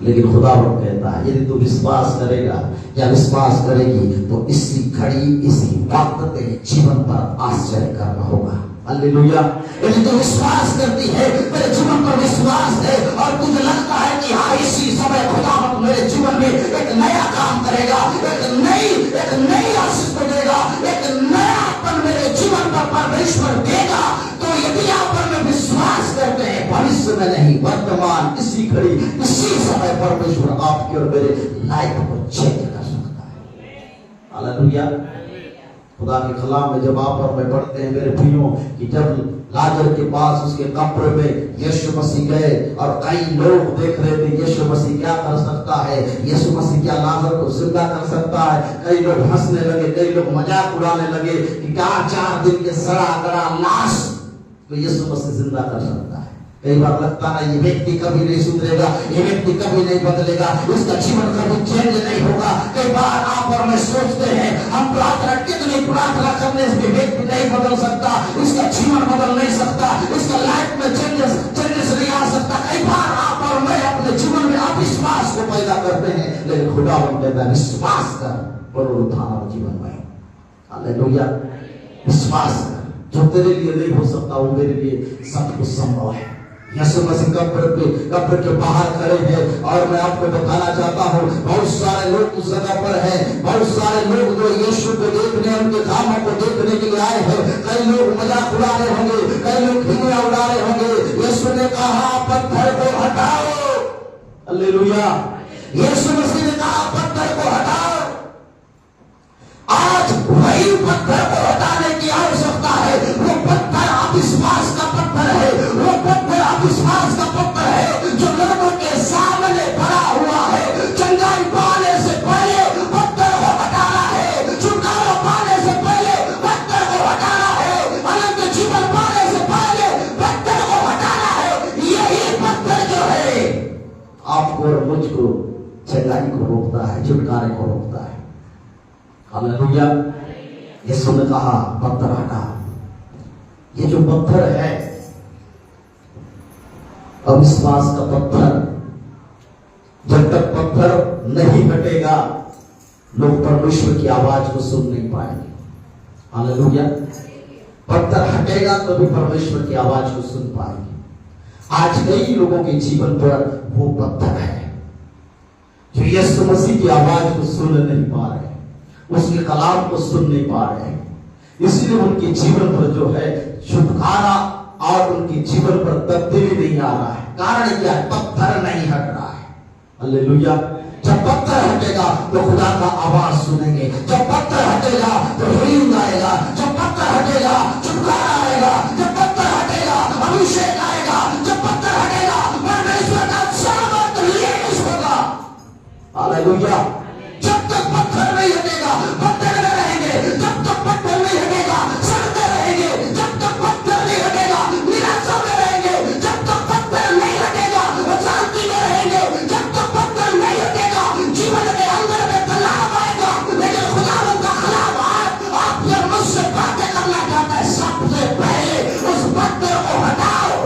लेकिन खुदा वो कहता है यदि तू विश्वास करेगा या विश्वास करेगी तो इसी घड़ी इसी वक्त तेरे जीवन पर आश्चर्य करना होगा। हालेलुया। यदि तू विश्वास करती है, तेरे जीवन पर विश्वास है और तुझे लगता है कि हाँ इसी समय खुदा मेरे जीवन में एक नया काम करेगा, एक नई आशीष देगा, एक नयापन मेरे जीवन पर परमेश्वर देगा, तो यदि आप में विश्वास करते हैं भविष्य में नहीं वर्तमान इसी घड़ी इसी समय परमेश्वर आपकी और मेरे लाइफ को चेंज कर सकता है। हालेलुया। खुदा के कलाम में जब आप और मैं पढ़ते हैं मेरे भाइयों कि जब लाजर के पास उसके कब्र में यीशु मसीह गए और कई लोग देख रहे थे यीशु मसीह क्या कर सकता है, यीशु मसीह क्या लाजर को जिंदा कर सकता है। कई लोग हंसने लगे, कई लोग मजाक उड़ाने लगे कि क्या 4 दिन के सड़ा गड़ा लाश तो यीशु मसीह जिंदा कर सकता है। कई बार लगता है ये व्यक्ति कभी नहीं सुधरेगा, ये व्यक्ति कभी नहीं बदलेगा, इसका जीवन कभी चेंज नहीं होगा। कई बार आप और मैं सोचते हैं हम प्रार्थना कितनी प्रार्थना करने से व्यक्ति नहीं बदल सकता, इसका जीवन बदल नहीं सकता, इसका लाइफ में चेंजेस नहीं आ सकता। कई बार आप और मैं अपने जीवन में अविश्वास को पैदा करते हैं, लेकिन खुदा कहता है विश्वास कर पुनरुत्थान जीवन में। हालेलुया। विश्वास कर, जो तेरे लिए नहीं हो सकता वो मेरे लिए सब कुछ संभव है। यीशु मसीह कब्र के बाहर खड़े हैं और मैं आपको बताना चाहता हूँ बहुत सारे लोग उस जगह पर हैं, बहुत सारे लोग जो यीशु को देखने उनके कामों को देखने के लिए आए हैं। कई लोग मजाक उड़ा रहे होंगे, कई लोग ठिंगुरा उड़ा रहे होंगे। यीशु ने कहा पत्थर को हटाओ। हालेलुया। यीशु मसीह ने कहा पत्थर को हटाओ। आज वही पत्थर को हटाने की आवश्यकता है। वो पत्थर अविश्वास का पत्थर है, वो पत्थर अविश्वास का पत्थर है जो लोगों के सामने पड़ा हुआ है। चंगाई पाने से पहले पत्थर को हटाना है, छुटकारा पाने से पहले पत्थर को हटाना है, अनंत जीवन पाने से पहले पत्थर को हटाना है। यही पत्थर जो है आपको और मुझको चंगाई को रोकता है, छुटकारे को रोकता है। हालेलुया। यीशु ने कहा पत्थर हटा। ये जो पत्थर है अविश्वास का पत्थर, जब तक पत्थर नहीं हटेगा लोग परमेश्वर की आवाज को सुन नहीं पाएंगे। हालेलुया। पत्थर हटेगा तो भी परमेश्वर की आवाज को सुन पाएंगे। आज कई लोगों के जीवन पर वो पत्थर है जो यीशु मसीह की आवाज को सुन नहीं पा रहे, उसके कलाम को सुन नहीं पा रहे हैं, इसलिए उनके जीवन पर जो है छुटकारा और उनके जीवन पर तब्दीली नहीं आ रहा है। कारण क्या है? पत्थर नहीं हट रहा है। हालेलुया। जब पत्थर हटेगा तो खुदा का आवाज सुनेंगे, जब पत्थर हटेगा तो हीलिंग आएगा, जब पत्थर हटेगा छुटकारा आएगा, जब पत्थर हटेगा अभिषेक आएगा, जब पत्थर हटेगा परमेश्वर का सामर्थ रिलीज होगा। हालेलुया। जब तक पत्थर नहीं हटेगा पत्थर में रहेंगे, जब तक पत्थर नहीं हटेगा सड़ते रहेंगे, जब तक पत्थर नहीं हटेगा निराशा में रहेंगे, जब तक पत्थर नहीं हटेगा शांति में रहेंगे, जब तक पत्थर नहीं हटेगा जीवन के अंदर में तलाब आएगा। लेकिन खुदावंद का कलाम आपसे मुझसे बातें करना चाहता है, सबसे पहले उस पत्थर को हटाओ।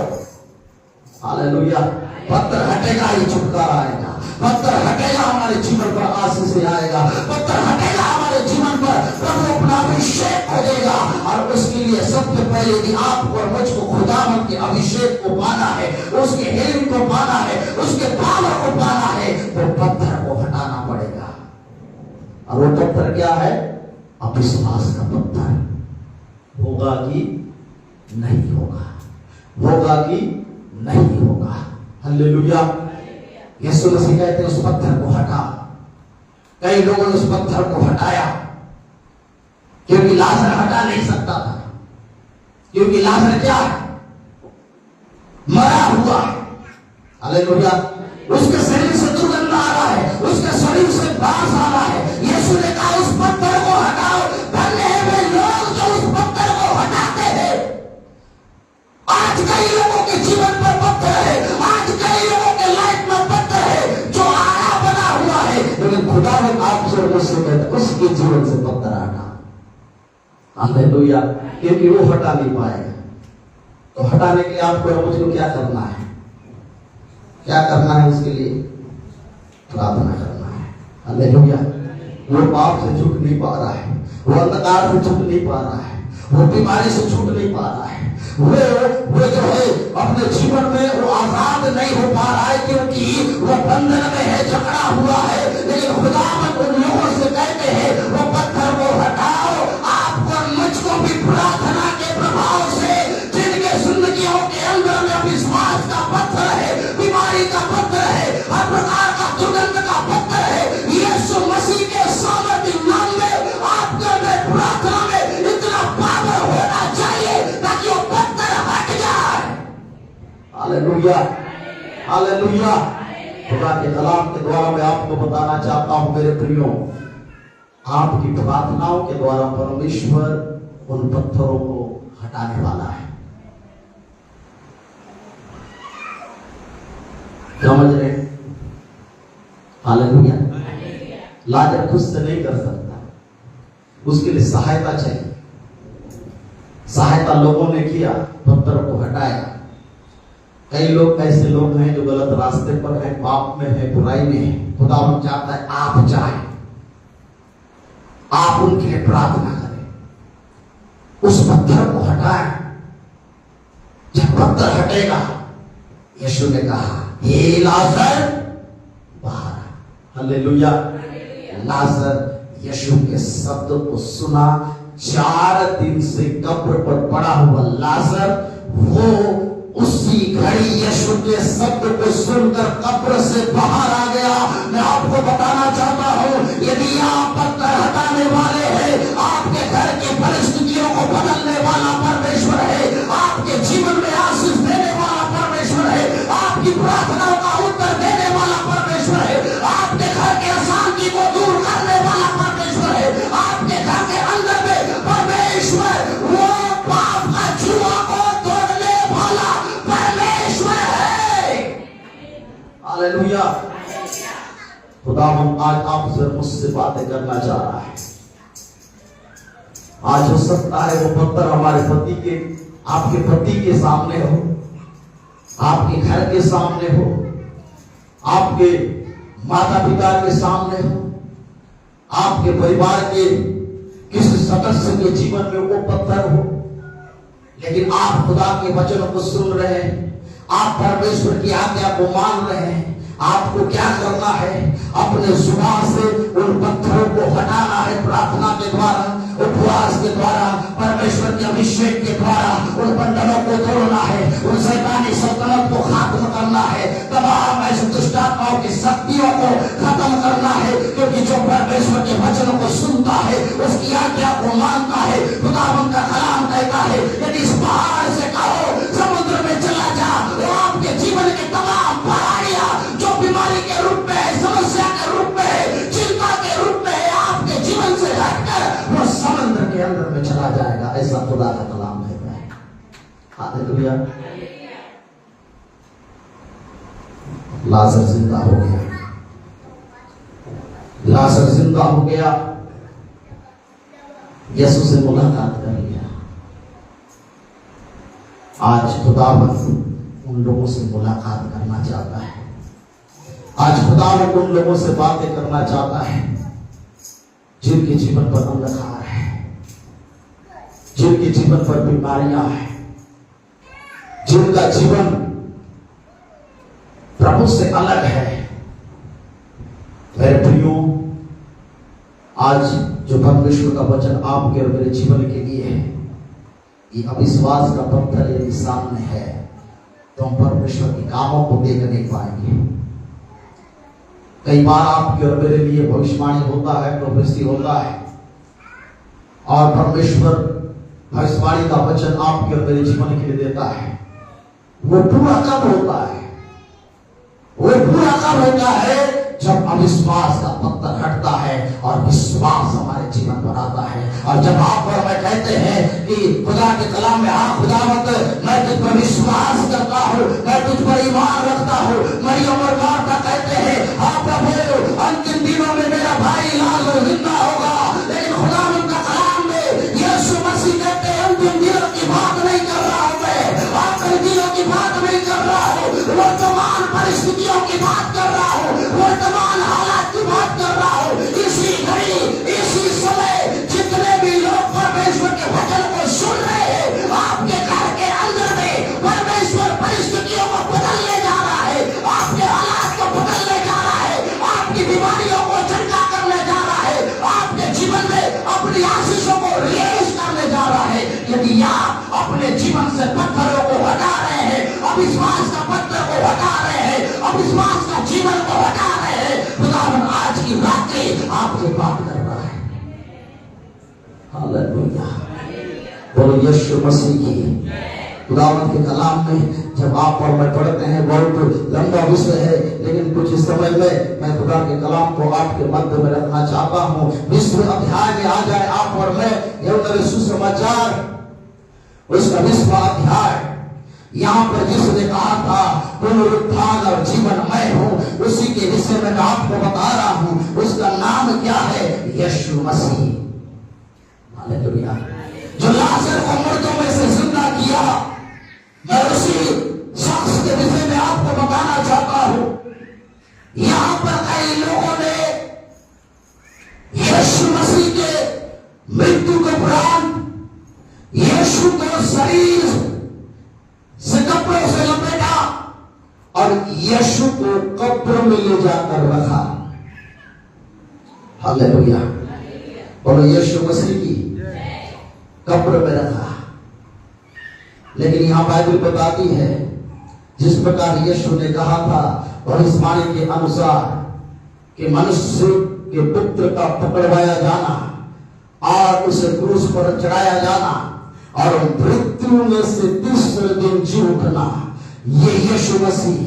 हालेलुया। पत्थर हटेगा ही छुटकारा आएगा, पत्थर हटेगा हमारे जीवन पर आशीष आएगा, पत्थर हटेगा हमारे जीवन पर प्रभु अपना अभिषेक को देगा। और उसके लिए सबसे पहले यदि आपको और मुझको खुदावंद के अभिषेक को पाना है, उसके हेलिंग को पाना है, उसके पावर को पाना है, तो पत्थर को हटाना पड़ेगा। और वो पत्थर क्या है? अविश्वास का पत्थर। होगा कि नहीं होगा, होगा कि नहीं होगा। हालेलुया। यीशु मसीह कहते हैं उस पत्थर को हटा। कई लोगों ने उस पत्थर को हटाया क्योंकि लाजर हटा नहीं सकता था, क्योंकि लाजर क्या है? मरा हुआ। हालेलुया। उसके शरीर से दुर्गंध आ रहा है, उसके शरीर से बांस आ रहा है। यीशु ने कहा उस पत्थर को हटाओ। धन्य है वे लोग जो उस पत्थर को हटाते हैं। आज कई लोगों के जीवन पर पत्थर है, आज कई लोगों के लाइफ में पत्थर है जो आया बना हुआ है, लेकिन खुदा ने आपसे और मुझसे कहता उसके जीवन से पत्थर हटा। हालेलुया। क्योंकि वो हटा नहीं पाएगा। तो हटाने के लिए आपको और मुझको क्या करना है? क्या करना है उसके लिए? प्रार्थना करना है। हालेलुया। वो पाप से छूट नहीं पा रहा है, वो अंधकार से छूट नहीं पा रहा है, वो बीमारी से छूट नहीं पा रहा है, वो जो है अपने जीवन में वो आजाद नहीं हो पा रहा है, क्योंकि वो बंधन में है, जकड़ा हुआ है। लेकिन खुदावंद उन लोगों से कहते हैं वो पत्थर को हटाओ। आपको मुझको भी प्रार्थना के प्रभाव से, जिनके जिंदगियों के अंदर में विश्वास का पत्थर है, बीमारी का पत्थर है, हर प्रकार का दुर्गंध का पत्थर है, यीशु मसीह के सामर्थ्य नाम में आपके में प्रार्थना में इतना पावर होना चाहिए ताकि वो पत्थर हट जाए। Hallelujah, hallelujah. खुदा के कलाम के द्वारा मैं आपको बताना चाहता हूं मेरे प्रियो, आपकी प्रार्थनाओं के द्वारा परमेश्वर उन पत्थरों को हटाने वाला है। समझ रहे? हालेलुया। लाजर खुद से नहीं कर सकता, उसके लिए सहायता चाहिए। सहायता लोगों ने किया, पत्थर को हटाया। कई लोग ऐसे लोग हैं जो गलत रास्ते पर हैं, पाप में है, बुराई में है। खुदावंद चाहता है आप जाएं, आप उनके लिए प्रार्थना करें, उस पत्थर को हटाएं। जब पत्थर हटेगा, यीशु ने कहा ये लाजर बाहर। हालेलुया। लाजर यीशु के शब्द को सुना, 4 दिन से कब्र पर पड़ा हुआ लाजर, वो उसी घड़ी यीशु के शब्द को सुनकर कब्र से बाहर आ गया। मैं आपको बताना चाहता हूं, यदि आप पत्थर हटाने वाले हैं, आपके घर की परिस्थितियों को बदलने वाला परमेश्वर है, आपके जीवन में आशीष देने वाला परमेश्वर है, आपकी प्रार्थनाओं का उत्तर देने वाला परमेश्वर है, आपके घर के अशांति को दूर करने वाला परमेश्वर है, आपके घर के अंदर में परमेश्वर वो पाप का जुआ को तोड़ने वाला परमेश्वर है। हालेलुया। खुदावंद आज आपसे मुझसे बातें करना चाह रहा है। आज हो सकता है वो पत्थर हमारे पति के, आपके पति के सामने हो, आपके घर के सामने हो, आपके माता पिता के सामने हो, आपके परिवार के किसी सदस्य के जीवन में वो पत्थर हो। लेकिन आप खुदा के वचनों को सुन रहे हैं, आप परमेश्वर की आज्ञा को मान रहे हैं। आपको क्या करना है? अपने जुबान से उन पत्थरों को हटाना है, प्रार्थना के द्वारा, उपवास के द्वारा, परमेश्वर के अभिषेक के द्वारा उन बंधनों को तोड़ना है, उन शैतानी सल्तनत को खत्म करना है, तमाम ऐसे दुष्टात्माओं की शक्तियों को खत्म करना है। क्योंकि जो परमेश्वर के वचनों को सुनता है, उसकी आज्ञा को मानता है, खुदावंद का कलाम कहता है यदि इस पहाड़ से कहो समुद्र में चला जा, तो आपके जीवन के तमाम पहाड़ियां जो बीमारी के रूप में है, समस्या के रूप में है, चिंता के रूप में है, आपके जीवन से हटकर वो समुद्र के अंदर में चला जाएगा। ऐसा खुदा का कलाम कहता है। हालेलुया। लाजर जिंदा हो गया, लाजर जिंदा हो गया, यीशु से मुलाकात कर लिया। आज खुदावंद उन लोगों से मुलाकात करना चाहता है। आज खुदावंद उन लोगों से बातें करना चाहता है जिनके जीवन पर अंधकार है, जिनके जीवन पर बीमारियां हैं, जिनका जीवन प्रभु से अलग है। मेरे प्रियो, आज जो परमेश्वर का वचन आपके और मेरे जीवन के लिए है, ये अविश्वास का पत्थर यदि सामने है तो हम परमेश्वर के कामों को देख नहीं पाएंगे। कई बार आपके और मेरे लिए भविष्यवाणी होता है, प्रोफेसी होता है, और परमेश्वर भविष्यवाणी का वचन आपके और मेरे जीवन के लिए देता है। वो पूरा कब होता है? वो पूरा कब होता है? जब अविश्वास का पत्थर हटता है और विश्वास हमारे जीवन पर आता है। और जब आप और मैं कहते हैं कि खुदा के कलाम में, हाँ खुदावंद मैं तुझ पर विश्वास करता हूँ, मैं तुझ पर ईमान रखता हूँ। मरियम और मार्था कहते हैं हाँ प्रभु अंतिम दिनों में मेरा भाई लाजर जिंदा होगा। लेकिन खुदावंद का कलाम में यीशु मसीह कहते हैं अंतिम दिनों की बात नहीं कर रहा हूँ, मैं आखिरी दिनों की बात नहीं कर रहा हूँ, वर्तमान परिस्थितियों की बात कर रहा हूँ, वर्तमान हालेलुया, बोलो यीशु मसीह की। खुदावंद के कलाम में जब आप और मैं पढ़ते हैं, बहुत लंबा विषय है, लेकिन कुछ इस समय में मैं खुदा के कलाम को आपके मध्य में रखना चाहता हूँ। 20वें अध्याय में आ जाए आप और मैं, यूहन्ना सुसमाचार उसका 20वां अध्याय। यहाँ पर जिसने कहा था पुनरुत्थान और जीवन मैं हूँ, उसी के विषय में मैं आपको बता रहा हूँ। उसका नाम क्या है? यीशु मसीह। हालेलुया। जो लाजर को मुर्दों में से जिंदा किया, मैं उसी शख्स के विषय में आपको बताना चाहता हूं। यहां पर कई लोगों ने यीशु मसीह के मृत्यु के उपरांत यीशु को शरीर से कपड़ों से लपेटा और यीशु को कब्र में ले जाकर रखा। हालेलुया, बोलो यीशु मसीह की। कब्र में रखा। लेकिन यहां बाइबल बताती है, जिस प्रकार यीशु ने कहा था भविष्यवाणी के अनुसार कि मनुष्य के पुत्र का पकड़वाया जाना और उसे क्रूस पर चढ़ाया जाना और मृत्यु में से तीसरे दिन जी उठना, ये यीशु मसीह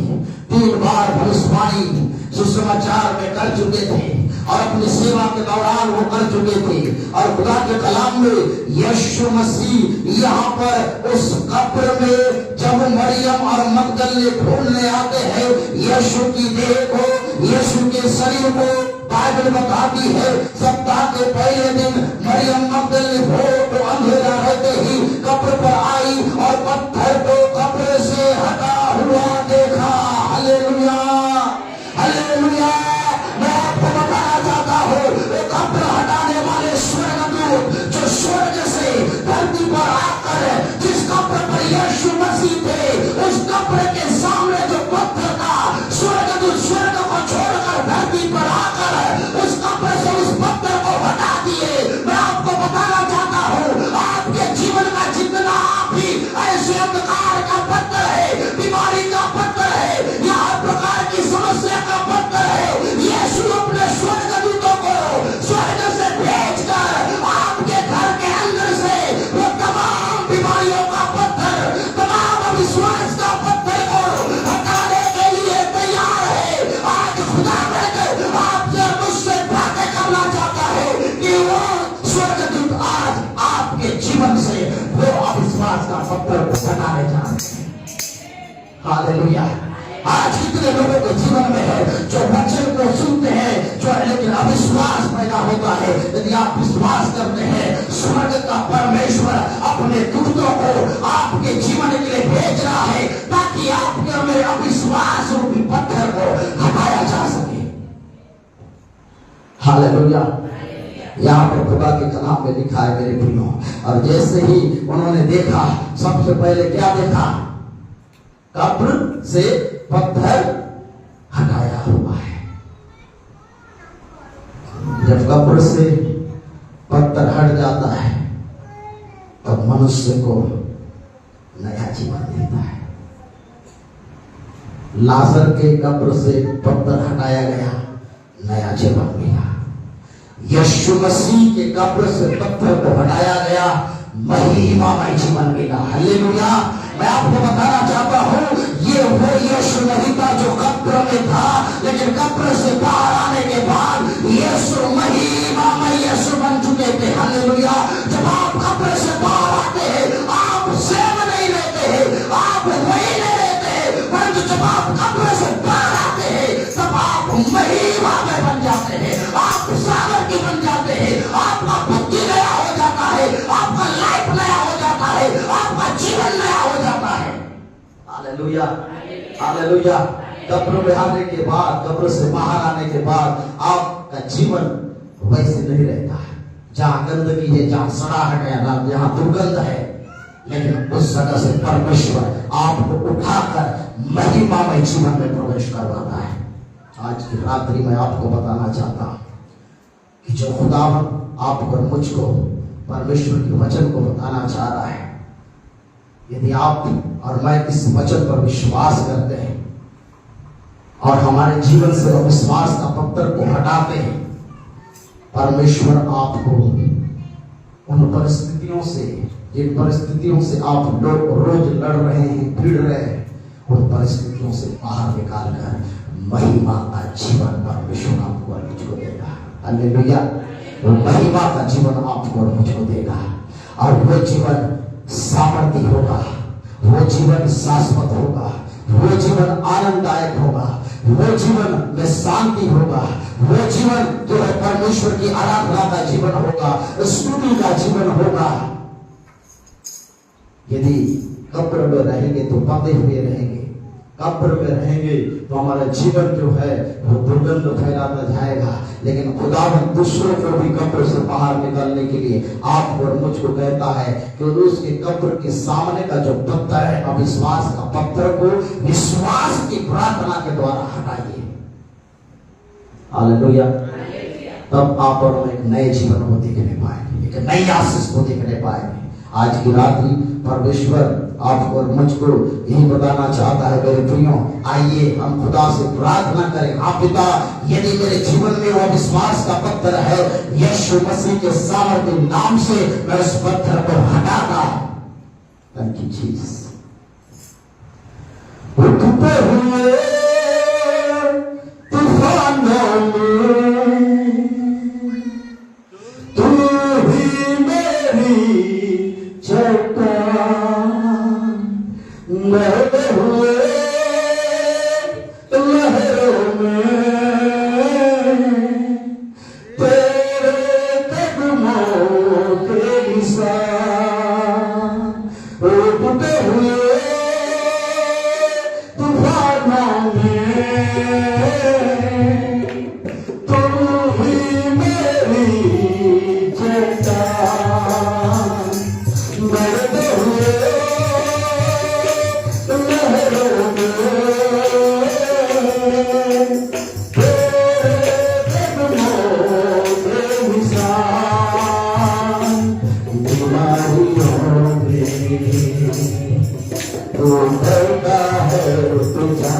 3 बार भविष्यवाणी सुसमाचार में कर चुके थे और अपनी सेवा के दौरान वो कर चुके थे। और खुदा के कलाम में यीशु मसीह यहाँ पर उस कब्र में जब मरियम और मगदल ढूंढने आते हैं यीशु की देह को, यीशु के शरीर को, बाइबल बताती है सप्ताह के पहले दिन मरियम मगदल को अंधेरा रहते ही कब्र पर आई और पत्थर को कब्र से हटा हुआ देखा। Hallelujah, hallelujah. मैं आपको बताना चाहता हूँ, कब्र हटाने वाले स्वर्गदूत जो स्वर्ग से धरती पर आकर जिस कब्र पर यीशु मसीह थे, उस कब्र के सामने जो पत्थर था, स्वर्गदूत स्वर्ग को छोड़कर धरती पर आकर उस कब्र से उस पत्थर को हटा दिए। मैं आपको बताना चाहता हूँ, आपके जीवन का जितना भी ऐसे अंधकार का पत्थर है, बीमारी का पत्थर है या हर प्रकार की समस्या का पत्थर है, यीशु अपने स्वर्गदूतों को स्वर्ग से भेजकर आपके घर के अंदर से वो तमाम बीमारियों का पत्थर, तमाम अविश्वास का पत्थर को हटाने के लिए तैयार है। आज खुदा मिलकर आपसे मुझसे बातें करना चाहता है कि वो स्वर्गदूत आज आपके जीवन से वो अविश्वास का पत्थर को हटाने जा रहे हैं। हालेलुया। आज कितने लोगों के जीवन में है जो वचन को सुनते हैं जो, लेकिन अविश्वास पैदा होता है। यदि आप विश्वास करते हैं, स्वर्ग का परमेश्वर अपने दूतों को आपके जीवन के लिए भेज रहा है ताकि आपके में अविश्वास रूपी पत्थर को हटाया जा सके। हालेलुया। यहाँ पर खुदा के कलाम में लिखा है मेरे प्रियो, और जैसे ही उन्होंने देखा, सबसे पहले क्या देखा? कब्र से पत्थर हटाया हुआ है। जब कब्र से पत्थर हट जाता है तब मनुष्य को नया जीवन देता है। लाजर के कब्र से पत्थर हटाया गया, नया जीवन मिला। यीशु मसीह के कब्र से पत्थर को हटाया गया, महिमामय जीवन मिला। हालेलुया। मैं आपको बताना चाहता हूँ, ये वो यीशु नहीं था जो कब्र में था, लेकिन कब्र से बाहर आने के बाद यीशु महिमामय यीशु बन चुके थे। हालेलुया। जब आप कब्र से बाहर आते हैं, आप सेव नहीं लेते हैं, आप वही नहीं लेते हैं, परंतु जब आप कब्र से बाहर आते हैं तब आप महिमामय बन जाते हैं, आप सागर की बन जाते हैं, आपका बुद्धि नया हो जाता है, आपका लाइफ नया हो जाता है, आपका जीवन नया हो जाता है। Hallelujah, hallelujah. कब्र में आने के बाद, कब्र से बाहर आने के बाद आपका जीवन वैसे नहीं रहता है। जहाँ गंदगी है, जहाँ सड़ाहट है, जहाँ दुर्गंध है, लेकिन उस जगह से परमेश्वर आपको उठाकर महिमामय जीवन में प्रवेश करवाता है। आज की रात्रि में आपको बताना चाहता हूं कि जो खुदा आपको और मुझको परमेश्वर के वचन को बताना चाह रहा है, यदि आप और मैं इस वचन पर विश्वास करते हैं और हमारे जीवन से अविश्वास का पत्थर को हटाते हैं, परमेश्वर आपको उन परिस्थितियों से, जिन परिस्थितियों से आप लोग रोज लड़ रहे हैं, भिड़ रहे हैं, उन परिस्थितियों से बाहर निकाल कर महिमा का जीवन परमेश्वर आपको और मुझको देगा। हालेलुया। वो महिमा का जीवन आपको और मुझको देगा, और वो जीवन सामर्थ्य होगा, वो जीवन शाश्वत होगा, वो जीवन आनंददायक होगा, वो जीवन में शांति होगा, वो जीवन जो है परमेश्वर की आराधना का जीवन होगा, स्तुति का जीवन होगा। यदि कब्र में रहेंगे तो बंधे हुए रहेंगे, कब्र में रहेंगे तो हमारा जीवन जो है वो दुर्गंध फैलाता जाएगा। लेकिन खुदावंद दूसरों को भी कब्र से बाहर निकलने के लिए आपको और मुझको कहता है कि उसके कब्र के सामने का जो पत्थर है, अविश्वास का पत्थर को विश्वास की प्रार्थना के द्वारा हटाइए। हालेलुया। तब आप और मैं एक नए जीवन को देखने पाएंगे, एक नई आशीष को देखने पाएंगे। आज की रात्रि परमेश्वर आपको और मुझको यही बताना चाहता है, मेरे प्रियो, आइए हम खुदा से प्रार्थना करें। हाँ पिता, यदि मेरे जीवन में वो विश्वास का पत्थर है, यीशु मसीह के सामर्थ्य नाम से मैं उस पत्थर को हटाता। Thank you Jesus. उठते हुए तूफानों में तू ही मेरी चट्टान, लहरे हुए लहरों में तेरे कदमों के निशान, उठते हुए तूफानों में तू ही मेरी चट्टान, बढ़ते हुए लहरों में तेरे कदमों के निशान, बीमारियों में तू डरता है तुझा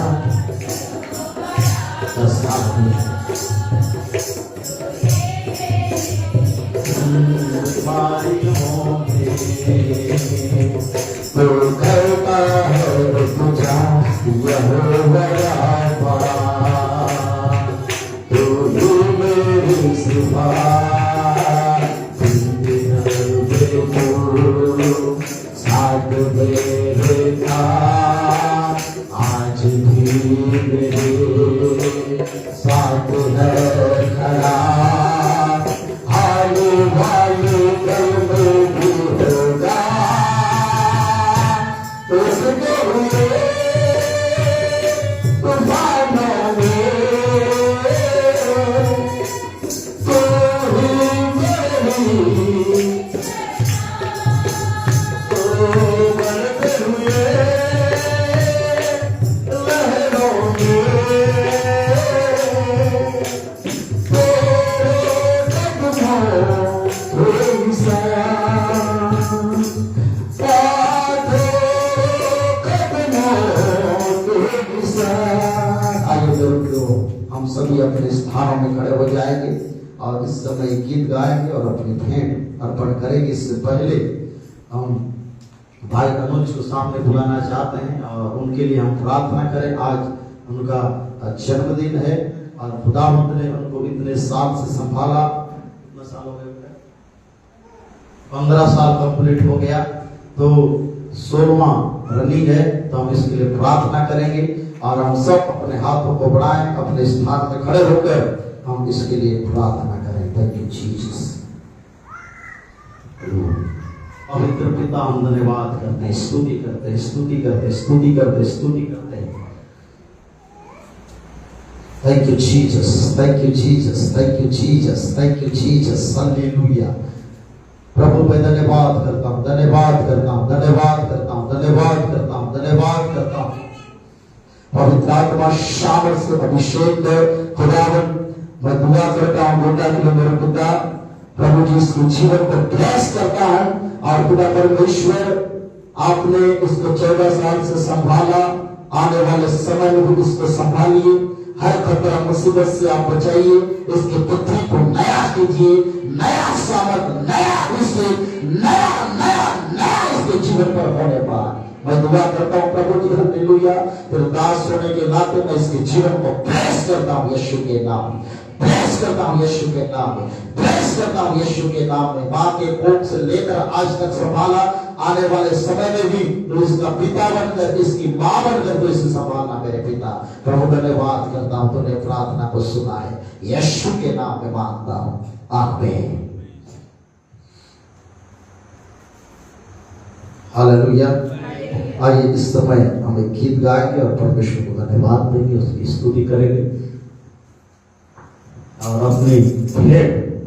बीमारियों में तो करता है तुझा यहोवा राफा, तू ही मेरी शिफा, साथ मेरे था आज भी मेरे साथ है खड़ा, हाले वाले कल में भी होगा, उसके हुए तूफानों में तू ही मेरी, तो बढ़ते हुए लहरों में हम सभी अपने स्थानों में खड़े हो जाएंगे और इस समय गीत गाएंगे और अपनी भेंट अर्पण करेंगे। इससे पहले हम भाई अनुज को सामने बुलाना चाहते हैं और उनके लिए हम प्रार्थना करें। आज उनका जन्मदिन है और खुदावंद ने उनको इतने साल से संभाला। कितना साल हो गया? 15 साल कंप्लीट हो गया, तो 16वां रनिंग है। तो हम इसके लिए प्रार्थना करेंगे और हम सब अपने हाथों को बढ़ाएं, अपने स्थान में खड़े होकर हम इसके लिए प्रार्थना करें। Thank you Jesus. पवित्र पिता, हम धन्यवाद करते हैं, स्तुति करते हैं, स्तुति करते हैं, स्तुति करते हैं, स्तुति करते हैं। Thank you Jesus, thank you Jesus, thank you Jesus, thank you Jesus. Hallelujah. प्रभु मैं धन्यवाद करता हूँ, धन्यवाद करता हूँ, धन्यवाद करता हूँ, धन्यवाद करता हूँ, धन्यवाद करता हूँ। पवित्र आत्मा सामर्थ से अभिषेक खुदावन मैं दुआ करता हूँ बेटा के लिए मेरे पिता प्रभु जी इसके जीवन को ब्लेस करता हूँ। और खुदा परमेश्वर आपने इसको 14 साल से संभाला, आने वाले समय में भी इसको संभालिए। हर खतरा मुसीबत से आप बचाइए। इसके पृथ्वी को नया कीजिए, नया सामर्थ, नया अभिषेक, नया नया नया इसके जीवन पर होने पाए। मैं दुआ करता हूँ प्रभु जी, हालेलुया। फिर दास होने के नाते मैं इसके जीवन को प्रेस करता हूँ यीशु के नाम में, प्रेस करता हूँ यीशु के नाम में, प्रेस करता हूँ यीशु के नाम में। मां के कोख से लेकर आज तक संभाला, आने वाले समय में भी तो इसका पिता बनकर, इसकी मां बनकर तो इसे संभालना मेरे पिता। प्रभु धन्यवाद करता हूँ, तूने प्रार्थना को सुना है, यीशु के नाम में मांगता हूँ, आमीन। हालेलुया। आइए इस समय हम एक गीत गाएंगे और परमेश्वर को धन्यवाद देंगे, उसकी स्तुति करेंगे और अपनी भेंट